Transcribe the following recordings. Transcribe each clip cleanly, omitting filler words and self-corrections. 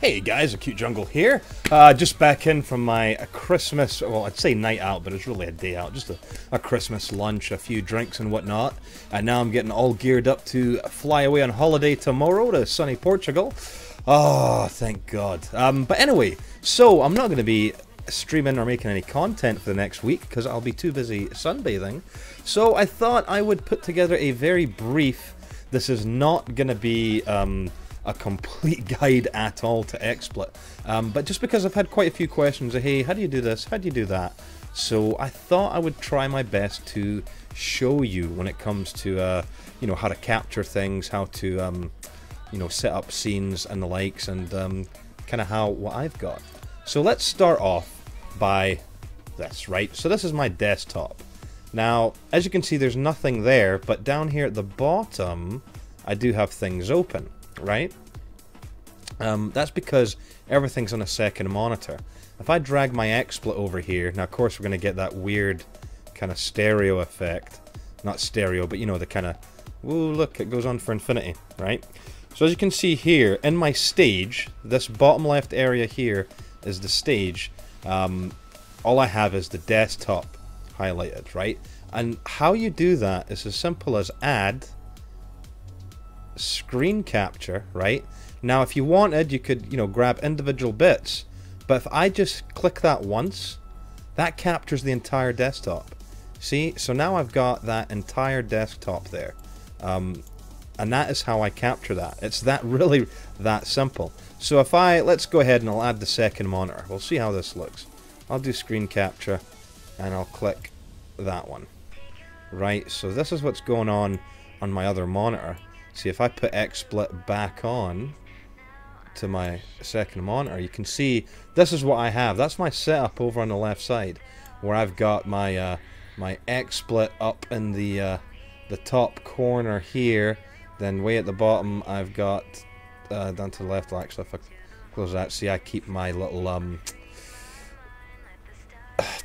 Hey guys, Acute Jungle here. Just back in from my Christmas, well, I'd say night out, but it's really a day out. Just a Christmas lunch, a few drinks and whatnot. And now I'm getting all geared up to fly away on holiday tomorrow to sunny Portugal. Oh, thank God. But anyway, so I'm not going to be streaming or making any content for the next week because I'll be too busy sunbathing. So I thought I would put together a very brief, this is not going to be a complete guide at all to XSplit, but just because I've had quite a few questions of, hey, how do you do this, how do you do that? So I thought I would try my best to show you when it comes to you know, how to capture things, how to you know, set up scenes and the likes, and kind of what I've got. So let's start off by this, right? So this is my desktop. Now, as you can see, there's nothing there, but down here at the bottom, I do have things open, right? That's because everything's on a second monitor. If I drag my XSplit over here, now of course we're going to get that weird kind of stereo effect. Not stereo, but you know, the kind of, whoa, look, it goes on for infinity, right? So as you can see here, in my stage, this bottom left area here is the stage. All I have is the desktop highlighted, right? And how you do that is as simple as add screen capture, right? Now if you wanted, you could, you know, grab individual bits, but if I just click that once, that captures the entire desktop. See, so now I've got that entire desktop there, and that is how I capture that. It's that really that simple. So if let's go ahead and I'll add the second monitor. We'll see how this looks. I'll do screen capture and I'll click that one, right? So this is what's going on my other monitor. See, if I put XSplit back on to my second monitor, you can see this is what I have. That's my setup over on the left side, where I've got my my XSplit up in the top corner here. Then way at the bottom, I've got down to the left. Actually, if I close that, see, I keep my little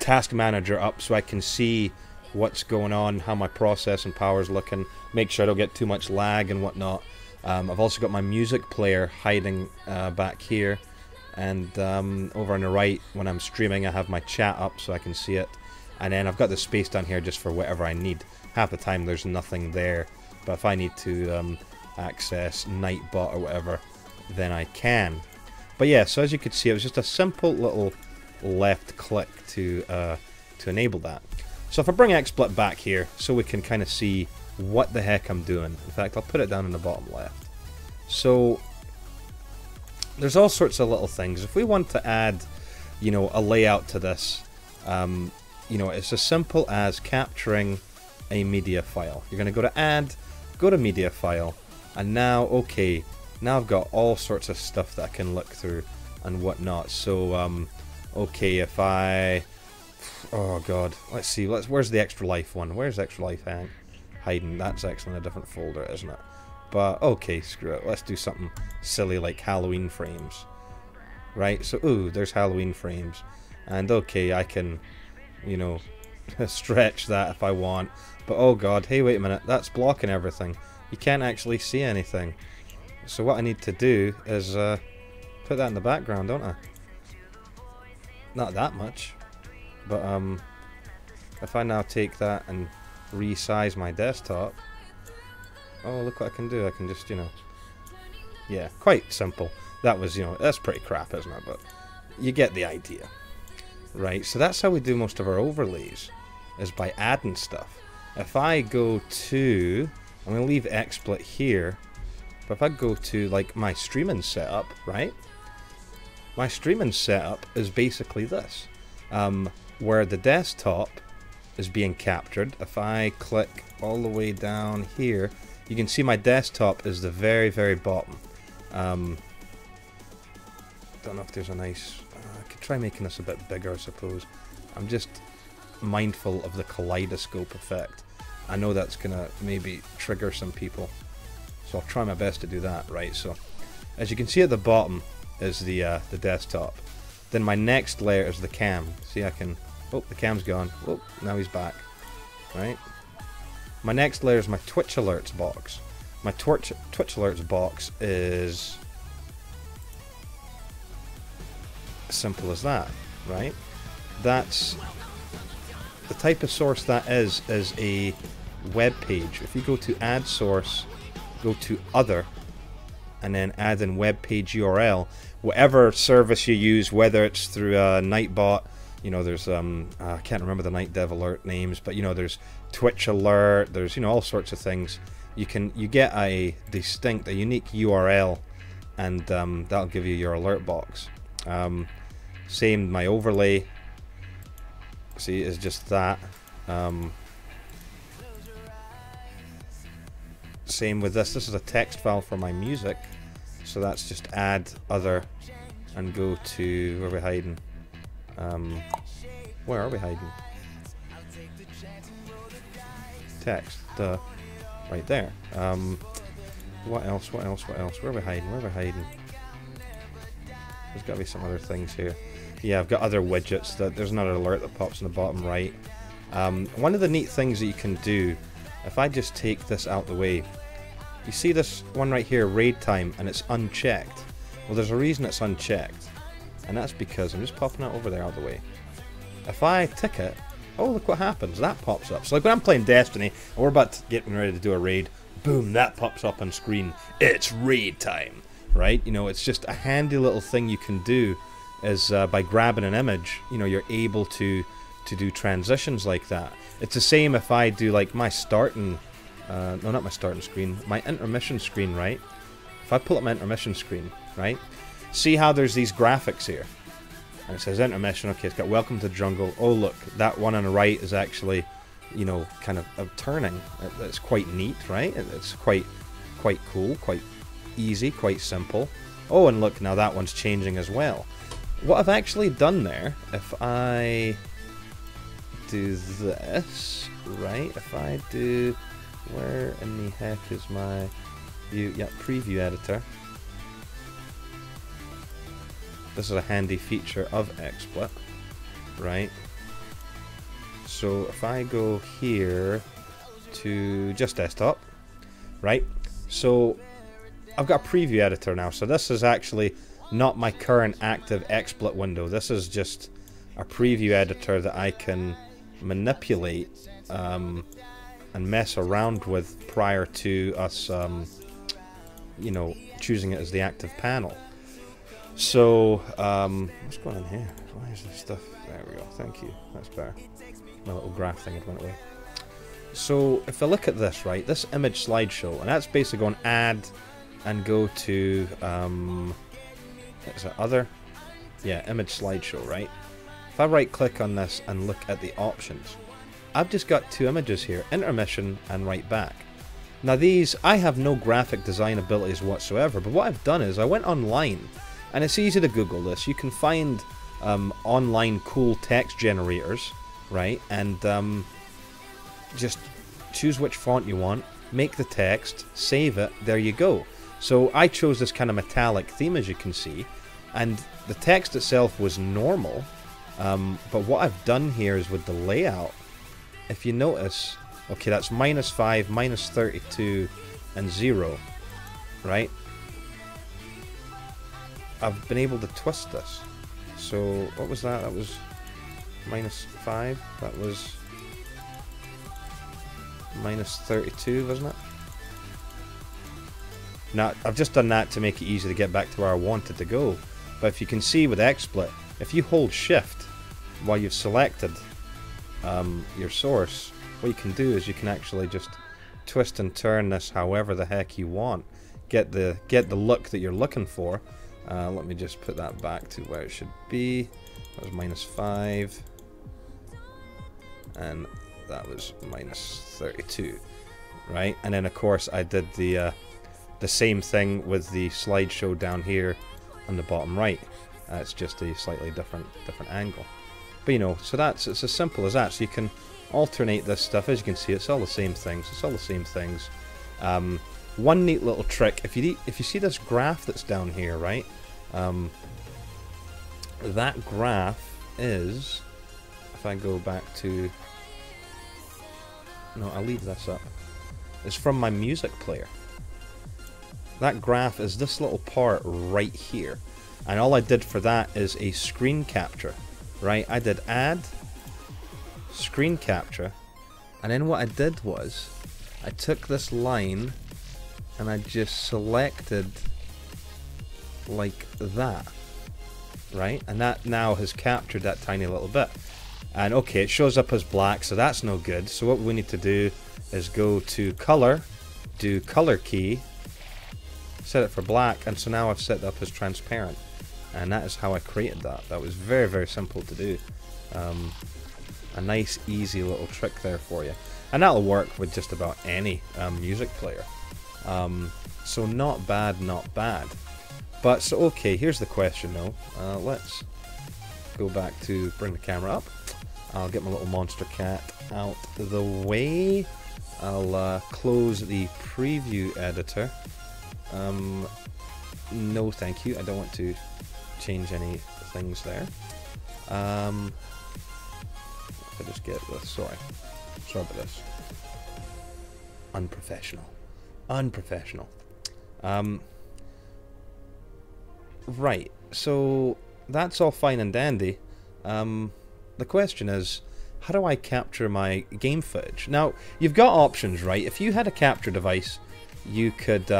task manager up so I can see what's going on, how my processing power is looking, make sure I don't get too much lag and whatnot. I've also got my music player hiding back here, and over on the right, when I'm streaming, I have my chat up so I can see it, and then I've got the space down here just for whatever I need. Half the time there's nothing there, but if I need to access Nightbot or whatever, then I can. But yeah, so as you can see, it was just a simple little left click to enable that. So if I bring XSplit back here, so we can kind of see what the heck I'm doing. In fact, I'll put it down in the bottom left. So there's all sorts of little things. If we want to add, you know, a layout to this, you know, it's as simple as capturing a media file. You're going to go to add, go to media file, and now, okay, now I've got all sorts of stuff that I can look through and whatnot. So, okay, if I, oh god, let's see, where's the extra life one? Where's extra life hiding? That's actually in a different folder, isn't it? But okay, screw it, let's do something silly like Halloween frames, right? So, ooh, there's Halloween frames, and okay, I can, you know, stretch that if I want, but oh god, hey, wait a minute, that's blocking everything. You can't actually see anything. So what I need to do is put that in the background, don't I? Not that much, but if I now take that and resize my desktop, oh, look what I can do. I can just, you know, yeah, quite simple. That was, you know, that's pretty crap, isn't it? But you get the idea, right? So that's how we do most of our overlays, is by adding stuff. If I go to, I'm going to leave XSplit here, but if I go to like my streaming setup, right? My streaming setup is basically this, where the desktop is being captured. If I click all the way down here, you can see my desktop is the very, very bottom. Don't know if there's a nice, I could try making this a bit bigger, I suppose. I'm just mindful of the kaleidoscope effect. I know that's gonna maybe trigger some people, so I'll try my best to do that, right? So as you can see at the bottom is the desktop. Then my next layer is the cam. See, I can, oh, the cam's gone. Oh, now he's back, right? My next layer is my Twitch alerts box. My Twitch alerts box is Simple as that, right? That's the type of source that is a web page. If you go to add source, go to other, and then add in web page URL, whatever service you use, whether it's through a Nightbot, you know, there's I can't remember the Night Dev alert names, but you know, there's Twitch alert, there's, you know, all sorts of things. You get a unique URL, and that'll give you your alert box. Same, my overlay, see, is just that. Same with this. This is a text file for my music, so that's just add other and go to, where are we hiding? Where are we hiding? Text, right there. What else? Where are we hiding? There's got to be some other things here. Yeah, I've got other widgets. There's another alert that pops in the bottom right. One of the neat things that you can do, if I just take this out the way, you see this one right here, raid time, and it's unchecked. Well, there's a reason it's unchecked, and that's because, I'm just popping it over there out the way. If I tick it, oh, look what happens, that pops up. So like when I'm playing Destiny, and we're about to get ready to do a raid, boom, that pops up on screen. It's raid time, right? You know, it's just a handy little thing you can do, is by grabbing an image, you know, you're able to do transitions like that. It's the same if I do like my starting, no, not my starting screen, my intermission screen, right? If I pull up my intermission screen, right? See how there's these graphics here? And it says intermission, okay, it's got welcome to jungle. Oh look, that one on the right is actually, you know, kind of turning. It's quite neat, right? It's quite cool, quite easy, quite simple. Oh, and look, now that one's changing as well. What I've actually done there, if I do this, right? If I do, where in the heck is my view? Yeah, preview editor. This is a handy feature of XSplit, right? So if I go here to just desktop, right? So I've got a preview editor now. So this is actually not my current active XSplit window. This is just a preview editor that I can manipulate and mess around with prior to us, you know, choosing it as the active panel. So, what's going on here? Why is this stuff? There we go. Thank you. That's better. My little graph thing had went away. So, if I look at this, right, this image slideshow, and that's basically going to add and go to, is it other? Yeah, image slideshow, right? If I right click on this and look at the options, I've just got two images here, intermission and right back. Now these, I have no graphic design abilities whatsoever, but what I've done is I went online, and it's easy to Google this. You can find online cool text generators, right? And just choose which font you want, make the text, save it, there you go. So I chose this kind of metallic theme, as you can see, and the text itself was normal, but what I've done here is with the layout, if you notice, okay, that's -5, -32, and 0, right? I've been able to twist this. So what was that? That was -5. That was -32, wasn't it? Now I've just done that to make it easy to get back to where I wanted to go. But if you can see with XSplit, if you hold Shift while you've selected your source, what you can do is you can actually just twist and turn this however the heck you want. Get the look that you're looking for. Let me just put that back to where it should be. That was -5, and that was -32, right? And then of course I did the same thing with the slideshow down here on the bottom right. It's just a slightly different angle. But you know, so it's as simple as that. So you can alternate this stuff. As you can see, it's all the same things. It's all the same things. One neat little trick, if you see this graph that's down here, right? That graph is, if I go back to, no, I'll leave this up. It's from my music player. that graph is this little part right here. And all I did for that is a screen capture, right? I did add, screen capture, and then what I did was, I took this line and I just selected like that, right? And that now has captured that tiny little bit. And okay, it shows up as black, so that's no good. So what we need to do is go to color, do color key, set it for black, and so now I've set it up as transparent. And that is how I created that. That was very, very simple to do. A nice, easy little trick there for you. And that'll work with just about any music player. So not bad, not bad. But, so okay, here's the question though. Let's go back to bring the camera up. I'll get my little monster cat out the way. I'll close the preview editor. No thank you, I don't want to change any things there. I'll just get this, sorry about this. Unprofessional. Right, so that's all fine and dandy. The question is, how do I capture my game footage? Now, you've got options, right? If you had a capture device, you could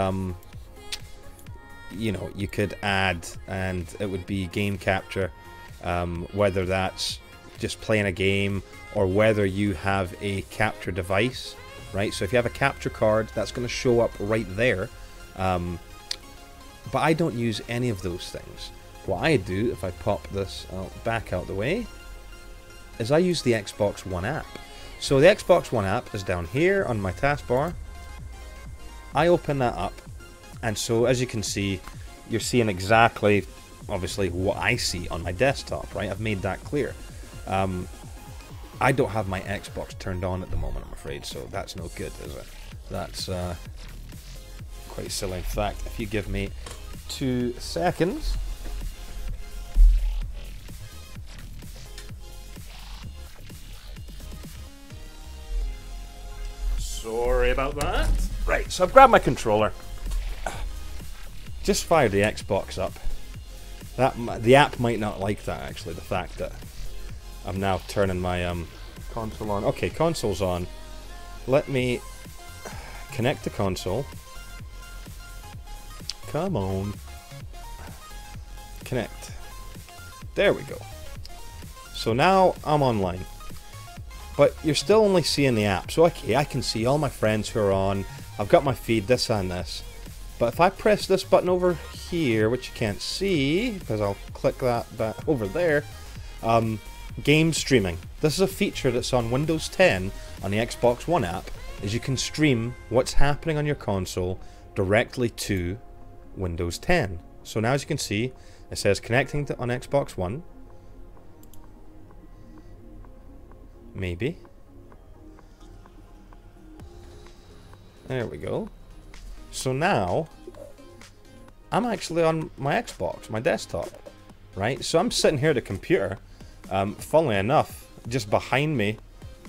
you know, you could add, and it would be game capture, whether that's just playing a game or whether you have a capture device, right? So if you have a capture card, that's going to show up right there. But I don't use any of those things. What I do, if I pop this back out the way, is I use the Xbox One app. So the Xbox One app is down here on my taskbar. I open that up, and so as you can see, you're seeing exactly, obviously, what I see on my desktop, right? I've made that clear. I don't have my Xbox turned on at the moment, I'm afraid, so that's no good, is it? That's quite silly. In fact, if you give me 2 seconds. Sorry about that. Right, so I've grabbed my controller. Just fired the Xbox up. The app might not like that, actually, the fact that I'm now turning my console on. Okay, console's on. Let me connect the console. Come on. Connect. There we go. So now I'm online. But you're still only seeing the app. So okay, I can see all my friends who are on. I've got my feed, this and this. But if I press this button over here, which you can't see, because I'll click that back over there, game streaming. This is a feature that's on Windows 10 on the Xbox One app, is you can stream what's happening on your console directly to Windows 10. So now as you can see, it says connecting to, on Xbox One. Maybe. There we go. So now, I'm actually on my Xbox, my desktop, right? So I'm sitting here at the computer. Funnily enough, just behind me,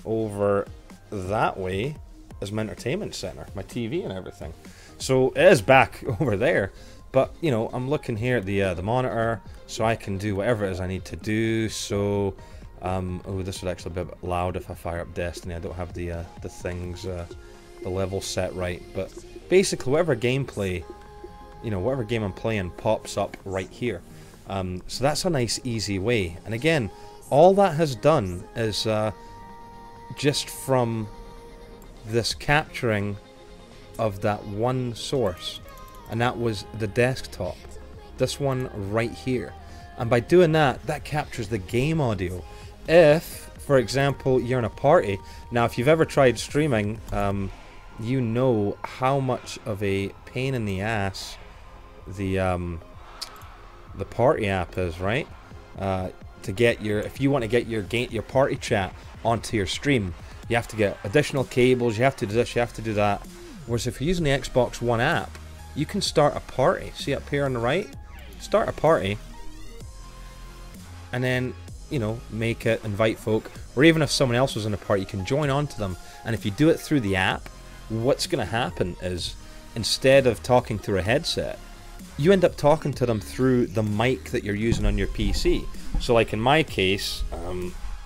over that way, is my entertainment center, my TV and everything. So it is back over there, but you know, I'm looking here at the monitor, so I can do whatever it is I need to do. So, oh, this would actually be a bit loud if I fire up Destiny. I don't have the things, the level set right, but basically whatever gameplay, you know, whatever game I'm playing pops up right here. So that's a nice easy way. And again, all that has done is just from this capturing of that one source, and that was the desktop, this one right here. And by doing that, that captures the game audio. If, for example, you're in a party, now if you've ever tried streaming, you know how much of a pain in the ass the party app is, right? To get your, if you want to get your party chat onto your stream, you have to get additional cables, you have to do this, you have to do that. Whereas if you're using the Xbox One app, you can start a party. See up here on the right? Start a party, and then, you know, make it, invite folk, or even if someone else was in a party, you can join onto them. And if you do it through the app, what's going to happen is instead of talking through a headset, you end up talking to them through the mic that you're using on your PC. So like in my case,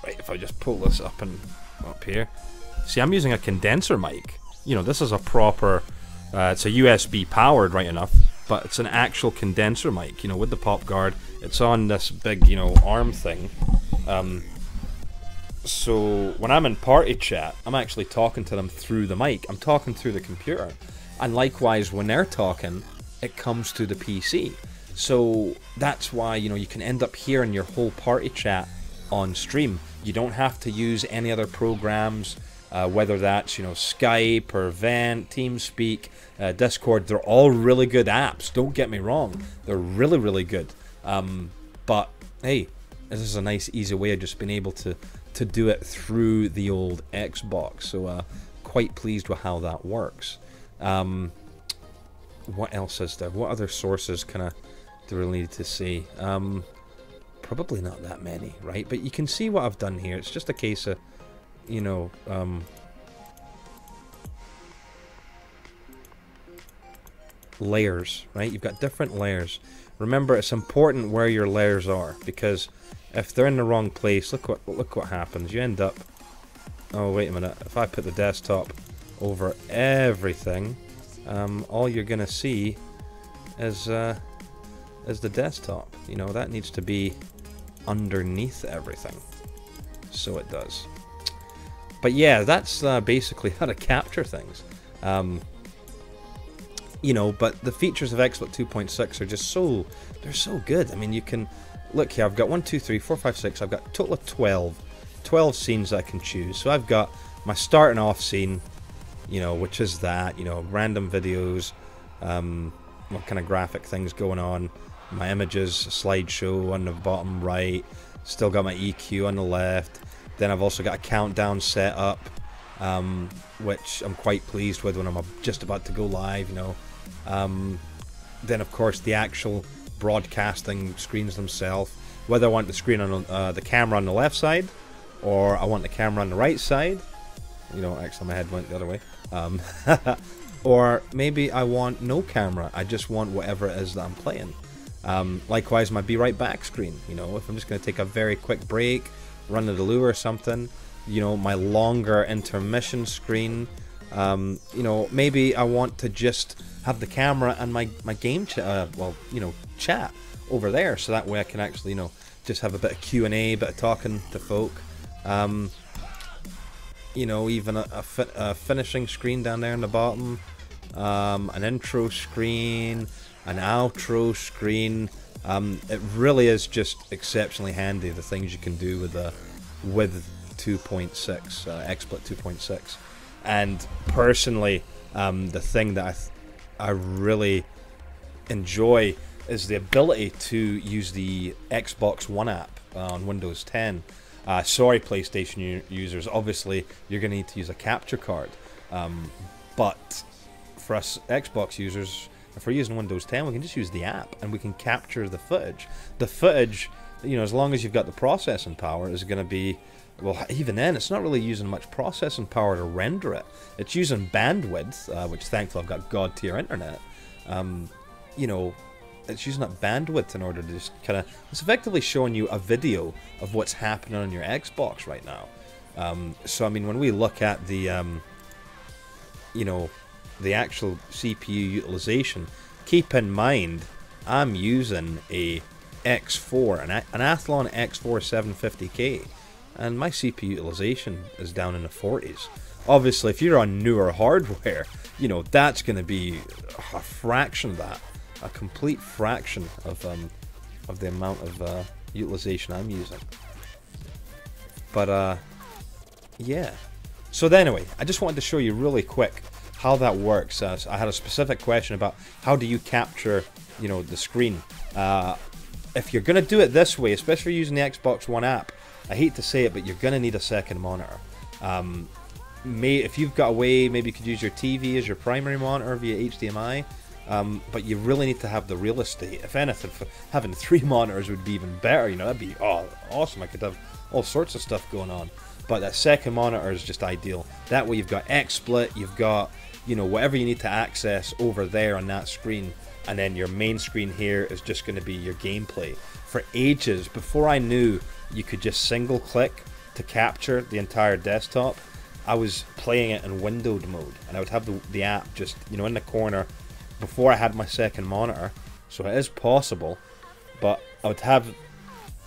right, if I just pull this up and up here, see, I'm using a condenser mic. You know, this is a proper, it's a USB powered, right enough, but it's an actual condenser mic, you know, with the pop guard. It's on this big, you know, arm thing. So when I'm in party chat, I'm actually talking to them through the mic. I'm talking through the computer. And likewise, when they're talking, it comes to the PC. So that's why, you know, you can end up hearing your whole party chat on stream. You don't have to use any other programs, whether that's, you know, Skype or Vent, TeamSpeak, Discord. They're all really good apps. Don't get me wrong. They're really, really good. But hey, this is a nice, easy way of just being able to do it through the old Xbox. So quite pleased with how that works. What else is there? What other sources kind of do we really need to see? Probably not that many, right? But you can see what I've done here. It's just a case of, you know, layers, right? You've got different layers. Remember, it's important where your layers are, because if they're in the wrong place, look what happens. You end up, oh wait a minute, if I put the desktop over everything, all you're gonna see is the desktop. You know, that needs to be underneath everything, so it does. But yeah, that's basically how to capture things. You know, but the features of XSplit 2.6 are just so, they're so good. I mean, you can look here, I've got 1, 2, 3, 4, 5, 6, I've got a total of 12 scenes that I can choose. So I've got my starting off scene, you know, which is that, you know, random videos, what kind of graphic things going on, my images, slideshow on the bottom right, still got my EQ on the left. Then I've also got a countdown set up, which I'm quite pleased with when I'm just about to go live, you know. Then of course the actual broadcasting screens themselves, whether I want the screen on the camera on the left side, or I want the camera on the right side. You know, actually my head went the other way. Or maybe I want no camera, I just want whatever it is that I'm playing. Likewise my be right back screen, you know, if I'm just going to take a very quick break, run to the loo or something, you know, my longer intermission screen, you know, maybe I want to just have the camera and my game well, you know, chat over there, so that way I can actually, you know, just have a bit of Q&A, bit of talking to folk. You know, even a finishing screen down there in the bottom, an intro screen, an outro screen. It really is just exceptionally handy, the things you can do with 2.6, XSplit 2.6. And personally, the thing that I really enjoy is the ability to use the Xbox One app on Windows 10. Sorry, PlayStation users, obviously you're going to need to use a capture card. But for us Xbox users, if we're using Windows 10, we can just use the app and we can capture the footage. The footage, you know, as long as you've got the processing power, is going to be, well, even then, it's not really using much processing power to render it. It's using bandwidth, which thankfully I've got God tier internet. You know, it's using that bandwidth in order to just kind of, it's effectively showing you a video of what's happening on your Xbox right now. So I mean, when we look at the, you know, the actual CPU utilization, keep in mind I'm using a X4, an Athlon X4 750K, and my CPU utilization is down in the 40s. Obviously, if you're on newer hardware, you know, that's going to be a fraction of that, a complete fraction of the amount of utilization I'm using. But yeah. So then, anyway, I just wanted to show you really quick how that works. I had a specific question about how do you capture, you know, the screen. If you're going to do it this way, especially using the Xbox One app, I hate to say it, but you're going to need a second monitor. If you've got a way, maybe you could use your TV as your primary monitor via HDMI, but you really need to have the real estate. If anything, having 3 monitors would be even better. You know, that'd be awesome. I could have all sorts of stuff going on. But that second monitor is just ideal. That way you've got XSplit, you've got, you know, whatever you need to access over there on that screen, and then your main screen here is just going to be your gameplay. For ages, before I knew you could just single click to capture the entire desktop, I was playing it in windowed mode, and I would have the app just, you know, in the corner before I had my second monitor. So it is possible, but I would have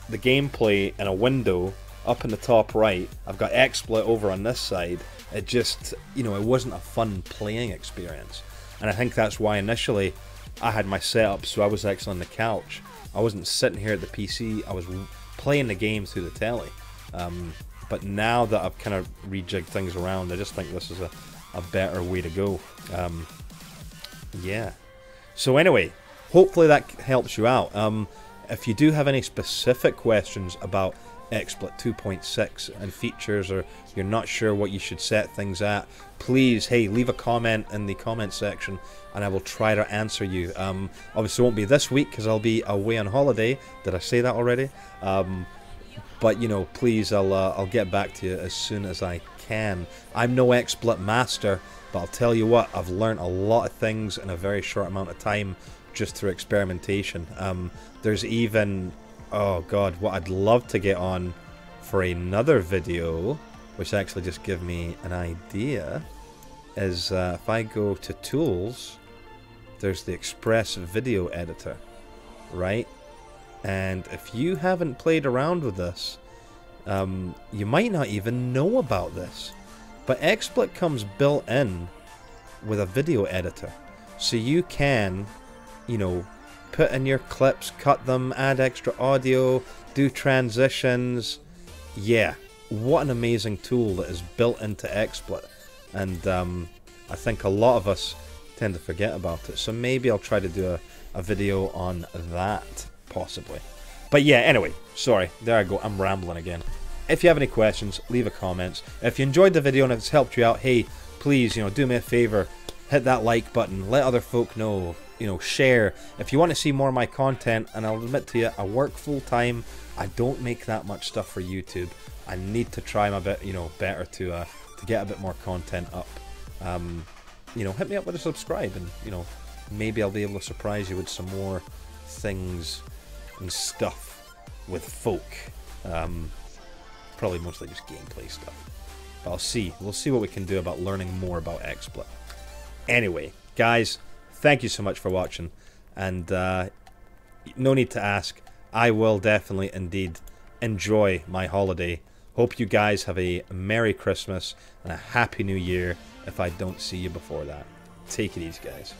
the gameplay in a window up in the top right. I've got XSplit over on this side. It just, you know, it wasn't a fun playing experience. And I think that's why initially I had my setup so I was actually on the couch. I wasn't sitting here at the PC, I was playing the game through the telly. But now that I've kind of rejigged things around, I just think this is a better way to go. Yeah. So anyway, hopefully that helps you out. If you do have any specific questions about XSplit 2.6 and features, or you're not sure what you should set things at, please, hey, leave a comment in the comment section and I will try to answer you. Obviously it won't be this week because I'll be away on holiday. Did I say that already? But you know, please, I'll get back to you as soon as I can. I'm no XSplit master, but I'll tell you what, I've learned a lot of things in a very short amount of time just through experimentation. There's even, oh god, what I'd love to get on for another video, which actually just give me an idea, is if I go to Tools, there's the Express Video Editor, right? And if you haven't played around with this, you might not even know about this. But XSplit comes built in with a video editor. So you can, you know, put in your clips, cut them, add extra audio, do transitions. Yeah, what an amazing tool that is built into XSplit. And I think a lot of us tend to forget about it. So maybe I'll try to do a video on that, possibly. But yeah, anyway, sorry, there I go, I'm rambling again. If you have any questions, leave a comment. If you enjoyed the video and it's helped you out, hey, please, you know, do me a favor, hit that like button, let other folk know, you know, share. If you want to see more of my content, and I'll admit to you, I work full time, I don't make that much stuff for YouTube. I need to try my bit, you know, better to get a bit more content up. You know, hit me up with a subscribe, and you know, maybe I'll be able to surprise you with some more things and stuff with folk. Probably mostly just gameplay stuff. But I'll see. We'll see what we can do about learning more about XSplit. Anyway, guys, thank you so much for watching. And no need to ask. I will definitely indeed enjoy my holiday. Hope you guys have a Merry Christmas and a Happy New Year if I don't see you before that. Take it easy, guys.